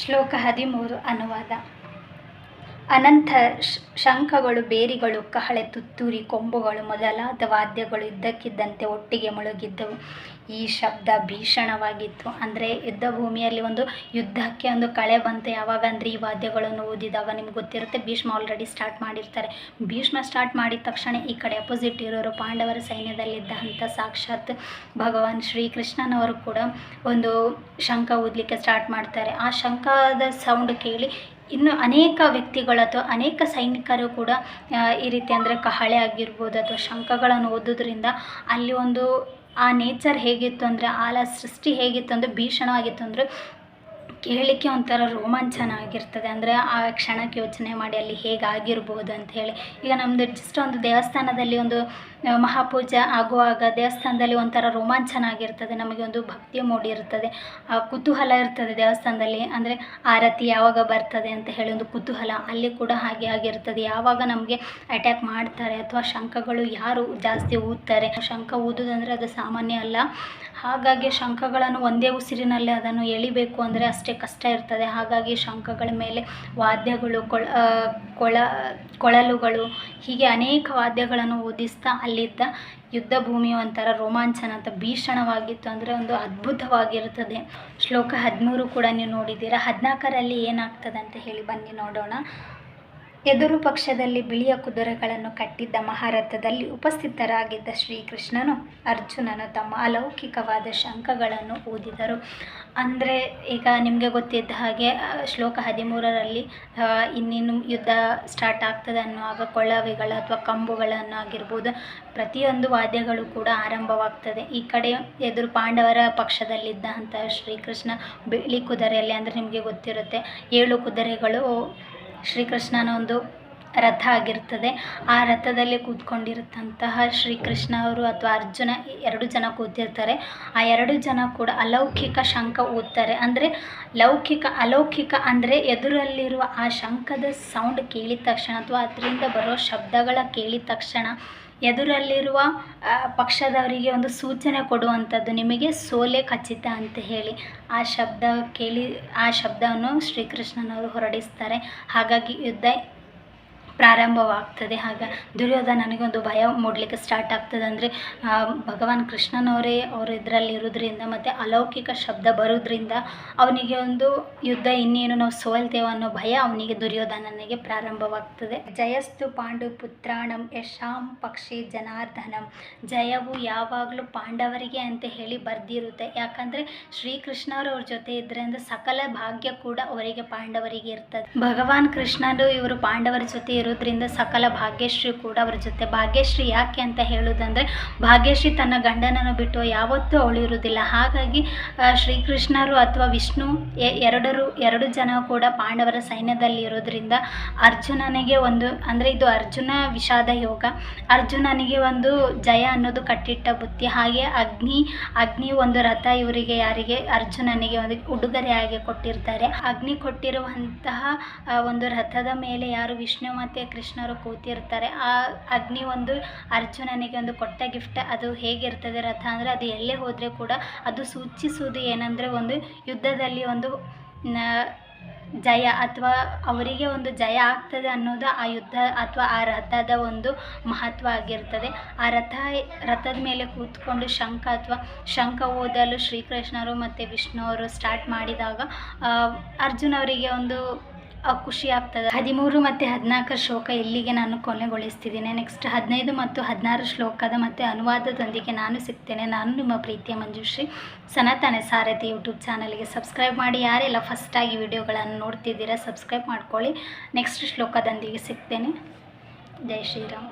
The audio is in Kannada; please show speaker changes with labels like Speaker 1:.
Speaker 1: ಶ್ಲೋಕ 13 ಅನುವಾದ. ಅನಂತ ಶಂಖಗಳು, ಬೇರಿಗಳು, ಕಹಳೆ, ತುತ್ತೂರಿ, ಕೊಂಬುಗಳು ಮೊದಲಾದ ವಾದ್ಯಗಳು ಇದ್ದಕ್ಕಿದ್ದಂತೆ ಒಟ್ಟಿಗೆ ಮುಳುಗಿದ್ದವು. ಈ ಶಬ್ದ ಭೀಷಣವಾಗಿತ್ತು. ಅಂದರೆ ಯುದ್ಧ ಭೂಮಿಯಲ್ಲಿ ಒಂದು ಯುದ್ಧಕ್ಕೆ ಒಂದು ಕಳೆ ಬಂತು ಯಾವಾಗ ಅಂದರೆ ಈ ವಾದ್ಯಗಳನ್ನು ಓದಿದಾಗ. ನಿಮ್ಗೆ ಗೊತ್ತಿರುತ್ತೆ, ಭೀಷ್ಮ ಆಲ್ರೆಡಿ ಸ್ಟಾರ್ಟ್ ಮಾಡಿರ್ತಾರೆ. ಭೀಷ್ಮ ಸ್ಟಾರ್ಟ್ ಮಾಡಿದ ತಕ್ಷಣ ಈ ಕಡೆ ಅಪೋಸಿಟ್ ಇರೋರು ಪಾಂಡವರ ಸೈನ್ಯದಲ್ಲಿದ್ದಂಥ ಸಾಕ್ಷಾತ್ ಭಗವಾನ್ ಶ್ರೀಕೃಷ್ಣನವರು ಕೂಡ ಒಂದು ಶಂಖ ಊದಲಿಕ್ಕೆ ಸ್ಟಾರ್ಟ್ ಮಾಡ್ತಾರೆ. ಆ ಶಂಖದ ಸೌಂಡ್ ಕೇಳಿ ಇನ್ನು ಅನೇಕ ವ್ಯಕ್ತಿಗಳು ಅಥವಾ ಅನೇಕ ಸೈನಿಕರು ಕೂಡ ಈ ರೀತಿ ಅಂದರೆ ಕಹಳೆ ಆಗಿರ್ಬೋದು ಅಥವಾ ಶಂಖಗಳನ್ನು ಓದೋದ್ರಿಂದ ಅಲ್ಲಿ ಒಂದು ಆ ನೇಚರ್ ಹೇಗಿತ್ತು ಅಂದರೆ, ಸೃಷ್ಟಿ ಹೇಗಿತ್ತು ಅಂದರೆ ಭೀಷಣವಾಗಿತ್ತು ಅಂದರೆ ಕೇಳಲಿಕ್ಕೆ ಒಂಥರ ರೋಮಾಂಚನ ಆಗಿರ್ತದೆ. ಅಂದರೆ ಆ ಕ್ಷಣಕ್ಕೆ ಯೋಚನೆ ಮಾಡಿ ಅಲ್ಲಿ ಹೇಗಾಗಿರ್ಬೋದು ಅಂತ ಹೇಳಿ. ಈಗ ನಮ್ಮದು ಜಸ್ಟ್ ಒಂದು ದೇವಸ್ಥಾನದಲ್ಲಿ ಒಂದು ಮಹಾಪೂಜೆ ಆಗುವಾಗ ದೇವಸ್ಥಾನದಲ್ಲಿ ಒಂಥರ ರೋಮಾಂಚನ ಆಗಿರ್ತದೆ, ನಮಗೆ ಒಂದು ಭಕ್ತಿ ಮೂಡಿರ್ತದೆ, ಕುತೂಹಲ ಇರ್ತದೆ ದೇವಸ್ಥಾನದಲ್ಲಿ. ಅಂದರೆ ಆರತಿ ಯಾವಾಗ ಬರ್ತದೆ ಅಂತ ಹೇಳಿ ಒಂದು ಕುತೂಹಲ ಅಲ್ಲಿ ಕೂಡ ಹಾಗೆ ಆಗಿರ್ತದೆ. ಯಾವಾಗ ನಮಗೆ ಅಟ್ಯಾಕ್ ಮಾಡ್ತಾರೆ ಅಥವಾ ಶಂಖಗಳು ಯಾರು ಜಾಸ್ತಿ ಊದ್ತಾರೆ, ಶಂಖ ಊದೋದಂದರೆ ಅದು ಸಾಮಾನ್ಯ ಅಲ್ಲ. ಹಾಗಾಗಿ ಶಂಖಗಳನ್ನು ಒಂದೇ ಉಸಿರಿನಲ್ಲಿ ಅದನ್ನು ಎಳಿಬೇಕು ಅಂದರೆ ಅಷ್ಟೇ ಕಷ್ಟ ಇರ್ತದೆ. ಹಾಗಾಗಿ ಶಂಖಗಳ ಮೇಲೆ ವಾದ್ಯಗಳು, ಕೊಳಲುಗಳು ಹೀಗೆ ಅನೇಕ ವಾದ್ಯಗಳನ್ನು ಊದಿಸ್ತಾ ಅಲ್ಲಿದ್ದ ಯುದ್ಧ ಭೂಮಿ ಒಂಥರ ರೋಮಾಂಚನ ಅಂತ ಭೀಷಣವಾಗಿತ್ತು. ಅಂದರೆ ಒಂದು ಅದ್ಭುತವಾಗಿರುತ್ತದೆ. ಶ್ಲೋಕ 13 ಕೂಡ ನೀವು ನೋಡಿದ್ದೀರಾ. 14ರಲ್ಲಿ ಏನಾಗ್ತದೆ ಅಂತ ಹೇಳಿ ಬನ್ನಿ ನೋಡೋಣ. ಎದುರು ಪಕ್ಷದಲ್ಲಿ ಬಿಳಿಯ ಕುದುರೆಗಳನ್ನು ಕಟ್ಟಿದ್ದ ಮಹಾರಥದಲ್ಲಿ ಉಪಸ್ಥಿತರಾಗಿದ್ದ ಶ್ರೀಕೃಷ್ಣನು ಅರ್ಜುನನು ತಮ್ಮ ಅಲೌಕಿಕವಾದ ಶಂಖಗಳನ್ನು ಊದಿದರು. ಅಂದರೆ ಈಗ ನಿಮಗೆ ಗೊತ್ತಿದ್ದ ಹಾಗೆ ಶ್ಲೋಕ 13ರಲ್ಲಿ ಇನ್ನೇನು ಯುದ್ಧ ಸ್ಟಾರ್ಟ್ ಆಗ್ತದೆ ಅನ್ನುವಾಗ ಕೊಳವೆಗಳು ಅಥವಾ ಕಂಬುಗಳನ್ನು ಆಗಿರ್ಬೋದು ಪ್ರತಿಯೊಂದು ವಾದ್ಯಗಳು ಕೂಡ ಆರಂಭವಾಗ್ತದೆ. ಈ ಕಡೆ ಎದುರು ಪಾಂಡವರ ಪಕ್ಷದಲ್ಲಿದ್ದಂಥ ಶ್ರೀಕೃಷ್ಣ ಬಿಳಿ ಕುದುರೆಯಲ್ಲಿ, ಅಂದರೆ ನಿಮಗೆ ಗೊತ್ತಿರುತ್ತೆ 7 ಕುದುರೆಗಳು ಶ್ರೀಕೃಷ್ಣನ ಒಂದು ರಥ ಆಗಿರ್ತದೆ. ಆ ರಥದಲ್ಲಿ ಕೂತ್ಕೊಂಡಿರತಂತಹ ಶ್ರೀಕೃಷ್ಣ ಅವರು ಅಥವಾ ಅರ್ಜುನ 2 ಜನ ಕೂತಿರ್ತಾರೆ. ಆ 2 ಜನ ಕೂಡ ಅಲೌಕಿಕ ಶಂಖ ಊದ್ತಾರೆ. ಅಂದರೆ ಅಲೌಕಿಕ ಅಂದರೆ ಎದುರಲ್ಲಿರುವ ಆ ಶಂಖದ ಸೌಂಡ್ ಕೇಳಿದ ತಕ್ಷಣ ಅಥವಾ ಅದರಿಂದ ಬರೋ ಶಬ್ದಗಳ ಕೇಳಿದ ತಕ್ಷಣ ಎದುರಲ್ಲಿರುವ ಪಕ್ಷದವರಿಗೆ ಒಂದು ಸೂಚನೆ ಕೊಡುವಂಥದ್ದು, ನಿಮಗೆ ಸೋಲೆ ಖಚಿತ ಅಂತ ಹೇಳಿ. ಆ ಶಬ್ದ ಕೇಳಿ ಆ ಶಬ್ದವನ್ನು ಶ್ರೀಕೃಷ್ಣನವರು ಹೊರಡಿಸ್ತಾರೆ. ಹಾಗಾಗಿ ಯುದ್ಧ ಪ್ರಾರಂಭವಾಗ್ತದೆ. ದುರ್ಯೋಧನನಿಗೊಂದು ಭಯ ಮೂಡಲಿಕ್ಕೆ ಸ್ಟಾರ್ಟ್ ಆಗ್ತದೆ. ಅಂದರೆ ಭಗವಾನ್ ಕೃಷ್ಣನವರೇ ಅವರು ಇದರಲ್ಲಿ ಇರೋದ್ರಿಂದ ಮತ್ತು ಅಲೌಕಿಕ ಶಬ್ದ ಬರೋದ್ರಿಂದ ಅವನಿಗೆ ಒಂದು ಯುದ್ಧ ಇನ್ನೇನು ನಾವು ಸೋಲ್ತೇವೆ ಅನ್ನೋ ಭಯ ಅವನಿಗೆ ದುರ್ಯೋಧನನಿಗೆ ಪ್ರಾರಂಭವಾಗ್ತದೆ. ಜಯಸ್ತು ಪಾಂಡು ಪುತ್ರಾಣಂ ಯಶಾಂ ಪಕ್ಷಿ ಜನಾರ್ದನಂ. ಜಯವು ಯಾವಾಗಲೂ ಪಾಂಡವರಿಗೆ ಅಂತ ಹೇಳಿ ಬರ್ದಿರುತ್ತೆ. ಯಾಕಂದರೆ ಶ್ರೀಕೃಷ್ಣರು ಅವ್ರ ಜೊತೆ ಇದ್ರಿಂದ ಸಕಲ ಭಾಗ್ಯ ಕೂಡ ಅವರಿಗೆ ಪಾಂಡವರಿಗೆ ಇರ್ತದೆ. ಭಗವಾನ್ ಕೃಷ್ಣರು ಇವರು ಪಾಂಡವರ ಜೊತೆ ಇರೋದ್ರಿಂದ ಸಕಲ ಭಾಗ್ಯಶ್ರೀ ಕೂಡ ಅವರ ಜೊತೆ. ಭಾಗ್ಯಶ್ರೀ ಯಾಕೆ ಅಂತ ಹೇಳೋದಂದರೆ ಭಾಗ್ಯಶ್ರೀ ತನ್ನ ಗಂಡನನ್ನು ಬಿಟ್ಟು ಯಾವತ್ತೂ ಅವಳು ಇರುವುದಿಲ್ಲ. ಹಾಗಾಗಿ ಶ್ರೀಕೃಷ್ಣರು ಅಥವಾ ವಿಷ್ಣು 2 ಜನ ಕೂಡ ಪಾಂಡವರ ಸೈನ್ಯದಲ್ಲಿ ಇರೋದ್ರಿಂದ ಅರ್ಜುನನಿಗೆ ಒಂದು, ಅಂದರೆ ಇದು ಅರ್ಜುನ ವಿಷಾದ ಯೋಗ, ಅರ್ಜುನನಿಗೆ ಒಂದು ಜಯ ಅನ್ನೋದು ಕಟ್ಟಿಟ್ಟ ಬುತ್ತಿ. ಹಾಗೆ ಅಗ್ನಿ ಒಂದು ರಥ ಇವರಿಗೆ ಯಾರಿಗೆ ಅರ್ಜುನನಿಗೆ ಒಂದು ಉಡುಗೊರೆಯಾಗಿ ಕೊಟ್ಟಿರ್ತಾರೆ. ಅಗ್ನಿ ಕೊಟ್ಟಿರುವಂತಹ ಒಂದು ರಥದ ಮೇಲೆ ಯಾರು ವಿಷ್ಣು ಮತ್ತು ಕೃಷ್ಣರು ಕೂತಿರ್ತಾರೆ. ಆ ಅಗ್ನಿ ಒಂದು ಅರ್ಜುನನಿಗೆ ಒಂದು ಕೊಟ್ಟ ಗಿಫ್ಟ್. ಅದು ಹೇಗಿರ್ತದೆ ರಥ ಅಂದರೆ ಅದು ಎಲ್ಲೇ ಹೋದರೆ ಕೂಡ ಅದು ಸೂಚಿಸುವುದು ಏನಂದರೆ ಒಂದು ಯುದ್ಧದಲ್ಲಿ ಒಂದು ಜಯ ಅಥವಾ ಅವರಿಗೆ ಒಂದು ಜಯ ಆಗ್ತದೆ ಅನ್ನೋದು ಆ ಯುದ್ಧ ಅಥವಾ ಆ ರಥದ ಒಂದು ಮಹತ್ವ ಆಗಿರ್ತದೆ. ಆ ರಥದ ಮೇಲೆ ಕೂತ್ಕೊಂಡು ಶಂಖ ಓದಲು ಶ್ರೀಕೃಷ್ಣರು ಮತ್ತು ವಿಷ್ಣು ಅವರು ಸ್ಟಾರ್ಟ್ ಮಾಡಿದಾಗ ಅರ್ಜುನ ಅವರಿಗೆ ಒಂದು ಖುಷಿ ಆಗ್ತದೆ. 13 ಮತ್ತು 14 ಶ್ಲೋಕ ಇಲ್ಲಿಗೆ ನಾನು ಕೊನೆಗೊಳಿಸ್ತಿದ್ದೀನಿ. ನೆಕ್ಸ್ಟ್ 15 ಮತ್ತು 16 ಶ್ಲೋಕದ ಮತ್ತು ಅನುವಾದದೊಂದಿಗೆ ನಾನು ಸಿಗ್ತೇನೆ. ನಾನು ನಿಮ್ಮ ಪ್ರೀತಿಯ ಮಂಜುಶ್ರೀ. ಸನಾತನ ಸಾರಥಿ ಯೂಟ್ಯೂಬ್ ಚಾನಲ್ಗೆ ಸಬ್ಸ್ಕ್ರೈಬ್ ಮಾಡಿ. ಯಾರೆಲ್ಲ ಫಸ್ಟಾಗಿ ವಿಡಿಯೋಗಳನ್ನು ನೋಡ್ತಿದ್ದೀರಾ ಸಬ್ಸ್ಕ್ರೈಬ್ ಮಾಡ್ಕೊಳ್ಳಿ. ನೆಕ್ಸ್ಟ್ ಶ್ಲೋಕದೊಂದಿಗೆ ಸಿಗ್ತೇನೆ. ಜೈ ಶ್ರೀರಾಮ್.